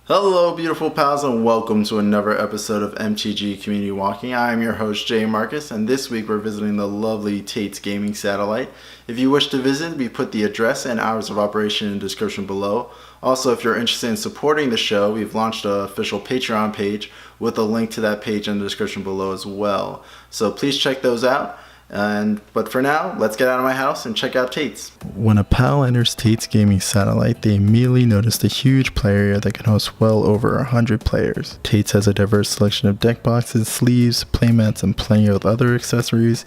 Hello beautiful pals and welcome to another episode of MTG Community Walking. I am your host Jay Marcus and this week we're visiting the lovely Tate's gaming satellite. If you wish to visit, we put the address and hours of operation in the description below. Also, if you're interested in supporting the show, we've launched an official Patreon page with a link to that page in the description below as well. So please check those out. But for now, let's get out of my house and check out Tate's. When a pal enters Tate's gaming satellite, they immediately notice the huge player area that can host well over 100 players. Tate's has a diverse selection of deck boxes, sleeves, playmats, and plenty of other accessories.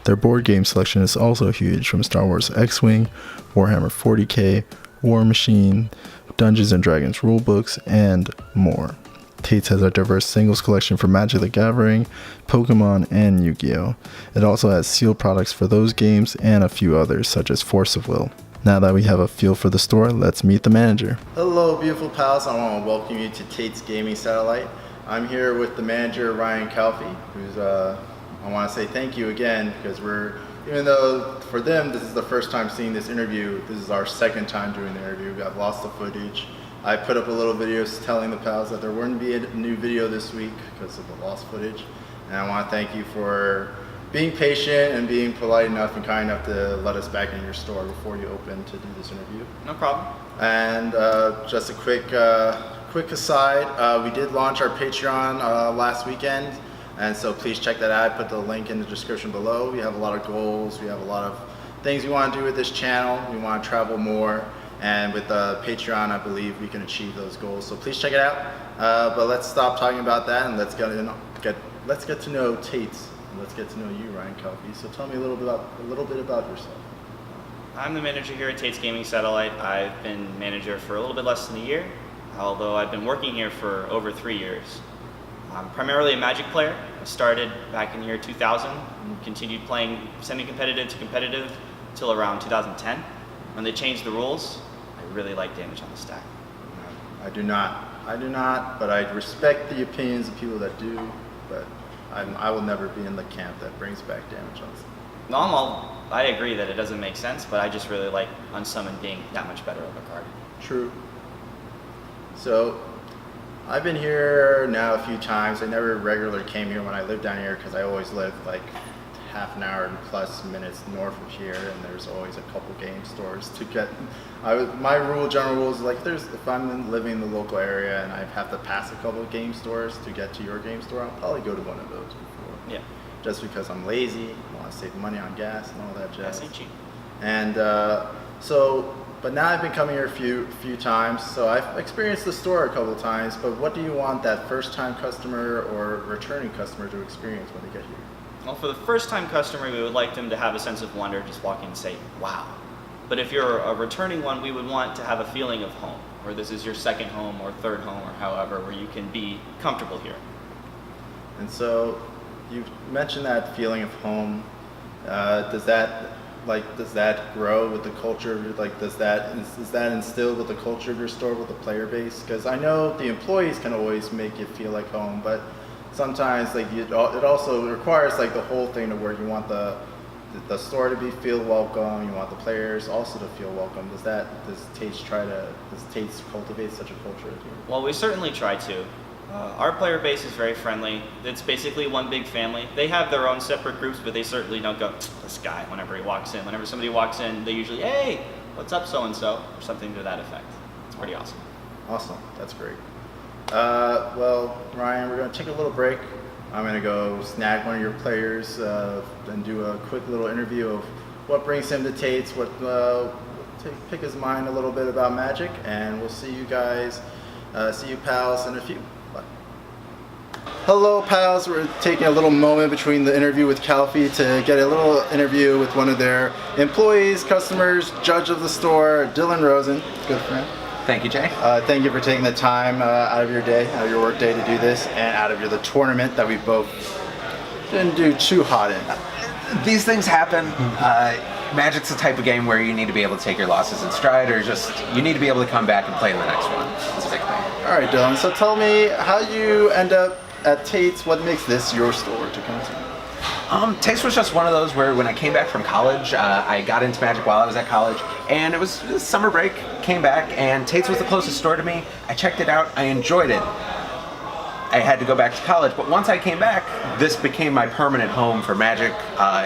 Their board game selection is also huge, from Star Wars X-Wing, Warhammer 40k, War Machine, Dungeons & Dragons rulebooks, and more. Tate's has a diverse singles collection for Magic the Gathering, Pokemon, and Yu-Gi-Oh! It also has sealed products for those games and a few others such as Force of Will. Now that we have a feel for the store, let's meet the manager. Hello beautiful pals, I want to welcome you to Tate's Gaming Satellite. I'm here with the manager Ryan Calfee, who's I want to say thank you again because even though for them this is the first time seeing this interview, this is our second time doing the interview. I've lost the footage. I put up a little video telling the pals that there wouldn't be a new video this week because of the lost footage. And I want to thank you for being patient and being polite enough and kind enough to let us back in your store before you open to do this interview. No problem. And just a quick aside, we did launch our Patreon last weekend. And so please check that out. I put the link in the description below. We have a lot of goals. We have a lot of things we want to do with this channel. We want to travel more. And with Patreon, I believe we can achieve those goals. So please check it out. But let's stop talking about that and let's get to know Tate's and let's get to know you, Ryan Calfee. So tell me a little bit about yourself. I'm the manager here at Tate's Gaming Satellite. I've been manager for a little bit less than a year, although I've been working here for over 3 years. I'm primarily a Magic player. I started back in the year 2000 and continued playing semi-competitive to competitive until around 2010. When they changed the rules, I really like damage on the stack. I do not, but I respect the opinions of people that do, but I will never be in the camp that brings back damage on the stack. No, I agree that it doesn't make sense, but I just really like Unsummon being that much better of a card. True. So, I've been here now a few times. I never regularly came here when I lived down here because I always lived like half an hour and plus minutes north of here, and there's always a couple game stores to get. My general rule is like if I'm living in the local area and I have to pass a couple of game stores to get to your game store, I'll probably go to one of those before. Yeah. Just because I'm lazy, I want to save money on gas and all that jazz. That's ain't cheap. And but now I've been coming here a few times, so I've experienced the store a couple of times. But what do you want that first-time customer or returning customer to experience when they get here? Well, for the first-time customer, we would like them to have a sense of wonder, just walk in and say, wow. But if you're a returning one, we would want to have a feeling of home, or this is your second home or third home or however, where you can be comfortable here. And so you've mentioned that feeling of home. Does that grow with the culture? Like, is that instilled with the culture of your store, with the player base? Because I know the employees can always make it feel like home, but sometimes it also requires like the whole thing to where you want the store to feel welcome. You want the players also to feel welcome. Does Tate's cultivate such a culture here? Well, we certainly try to. Our player base is very friendly. It's basically one big family. They have their own separate groups, but they certainly don't go, this guy, whenever he walks in. Whenever somebody walks in, they usually, hey, what's up so-and-so, or something to that effect. It's pretty awesome. Awesome, that's great. Well, Ryan, we're going to take a little break. I'm going to go snag one of your players and do a quick little interview of what brings him to Tate's, pick his mind a little bit about Magic, and we'll see you guys, see you pals in a few. Bye. Hello pals, we're taking a little moment between the interview with Calfee to get a little interview with one of their employees, customers, judge of the store, Dylan Rosen. Good friend. Thank you, Jay. Thank you for taking the time out of your day, out of your work day to do this, and out of the tournament that we both didn't do too hot in. These things happen. Magic's the type of game where you need to be able to take your losses in stride, or just you need to be able to come back and play in the next one. That's a big thing. All right, Dylan. So tell me how you end up at Tate's. What makes this your store to come to? Taste was just one of those where when I came back from college, I got into Magic while I was at college, And it was summer break, came back, and Tate's was the closest store to me. I checked it out, I enjoyed it. I had to go back to college, but once I came back, this became my permanent home for Magic.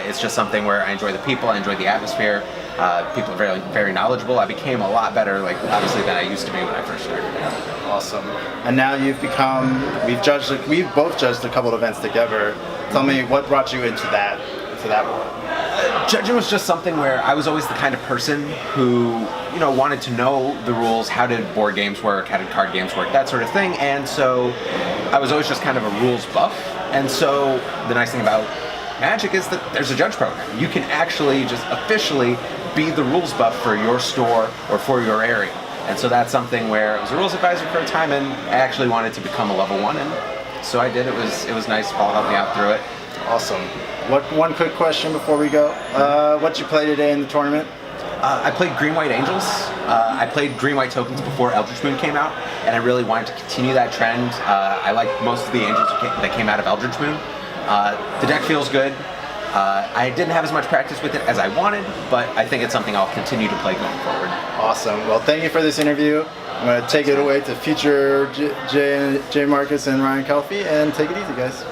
It's just something where I enjoy the people, I enjoy the atmosphere. People are very, very knowledgeable. I became a lot better, obviously, than I used to be when I first started. Awesome. And now you've become, we've both judged a couple of events together. Tell me what brought you into that world. Judging was just something where I was always the kind of person who, wanted to know the rules, how did board games work, how did card games work, that sort of thing. And so I was always just kind of a rules buff. And so the nice thing about Magic is that there's a judge program. You can actually just officially be the rules buff for your store or for your area. And so that's something where I was a rules advisor for a time, and I actually wanted to become a level 1, and so I did. It was nice. Paul helped me out through it. Awesome. One quick question before we go. What you play today in the tournament? I played Green White Angels. I played Green White Tokens before Eldritch Moon came out, and I really wanted to continue that trend. I like most of the Angels that came out of Eldritch Moon. The deck feels good. I didn't have as much practice with it as I wanted, but I think it's something I'll continue to play going forward. Awesome. Well, thank you for this interview. I'm going to take it away to future Jay Marcus and Ryan Calfee, and take it easy, guys.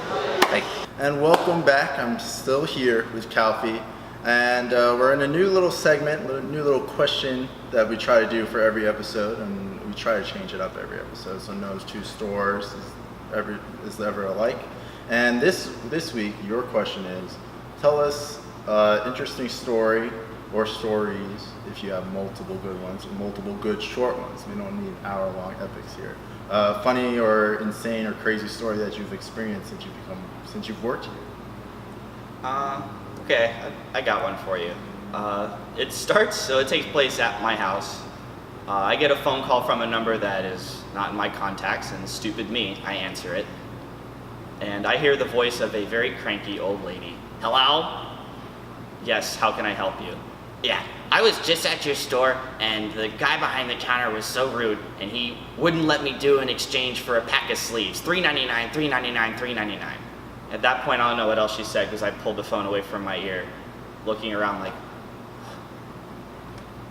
Thanks. And welcome back. I'm still here with Calfee, and we're in a new little segment, a new little question that we try to do for every episode, and we try to change it up every episode, so no two stores is ever alike. And this week, your question is, tell us interesting story or stories, if you have multiple good ones, or multiple good short ones. We don't need hour-long epics here. Funny or insane or crazy story that you've experienced since you've worked here. Okay, I got one for you. It takes place at my house. I get a phone call from a number that is not in my contacts, and stupid me, I answer it. And I hear the voice of a very cranky old lady. Hello? Yes, how can I help you? Yeah, I was just at your store, and the guy behind the counter was so rude, and he wouldn't let me do an exchange for a pack of sleeves. $3.99, $3.99, $3.99. At that point, I don't know what else she said, because I pulled the phone away from my ear, looking around like,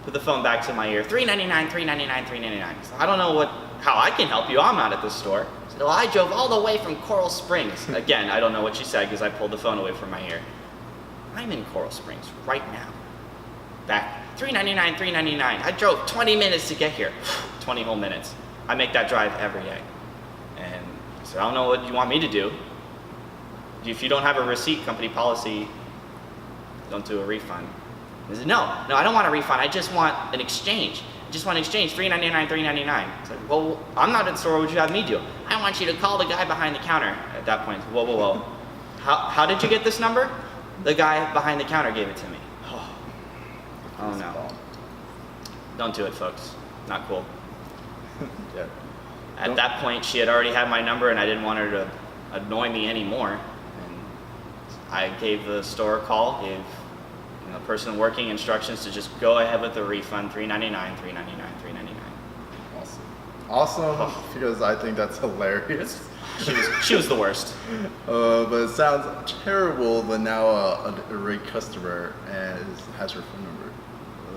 put the phone back to my ear, $3.99, $3.99, $3.99. So I don't know how I can help you. I'm not at the store. So I drove all the way from Coral Springs. Again, I don't know what she said because I pulled the phone away from my ear. I'm in Coral Springs right now. Back, $3.99, $3.99. I drove 20 minutes to get here. 20 whole minutes. I make that drive every day. And so I don't know what you want me to do. If you don't have a receipt, company policy, don't do a refund. I said, no, I don't want a refund. I just want an exchange. $3.99, $3.99. It's like, well, I'm not in the store. What would you have me do? I want you to call the guy behind the counter. At that point, whoa. How did you get this number? The guy behind the counter gave it to me. Oh no. Don't do it, folks. Not cool. Yeah. At that point, she had already had my number, and I didn't want her to annoy me anymore. And I gave the store a call, gave the person working instructions to just go ahead with the refund, $3.99, $3.99, $3.99. Awesome, because I think that's hilarious. She was the worst. But it sounds terrible, but now a rate customer has her phone number.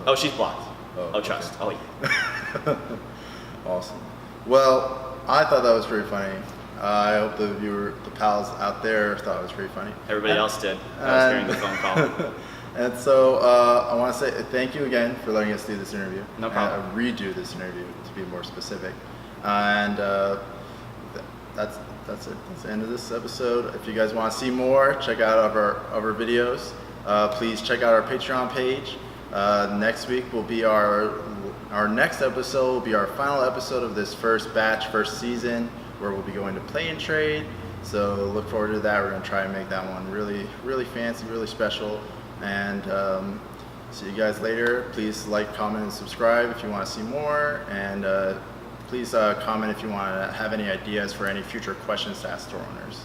Oh, she's blocked. Oh, trust. okay. Oh, yeah. Awesome. Well, I thought that was pretty funny. I hope the pals out there thought it was pretty funny. Everybody else did. I was hearing the phone call. And so I want to say thank you again for letting us do this interview. No problem. Redo this interview, to be more specific. And that's it. That's the end of this episode. If you guys want to see more, check out our videos. Please check out our Patreon page. Next week will be our next episode will be our final episode of this first season, where we'll be going to Play and Trade. So look forward to that. We're going to try and make that one really, really fancy, really special. And see you guys later. Please like, comment, and subscribe if you want to see more. And please comment if you want to have any ideas for any future questions to ask store owners.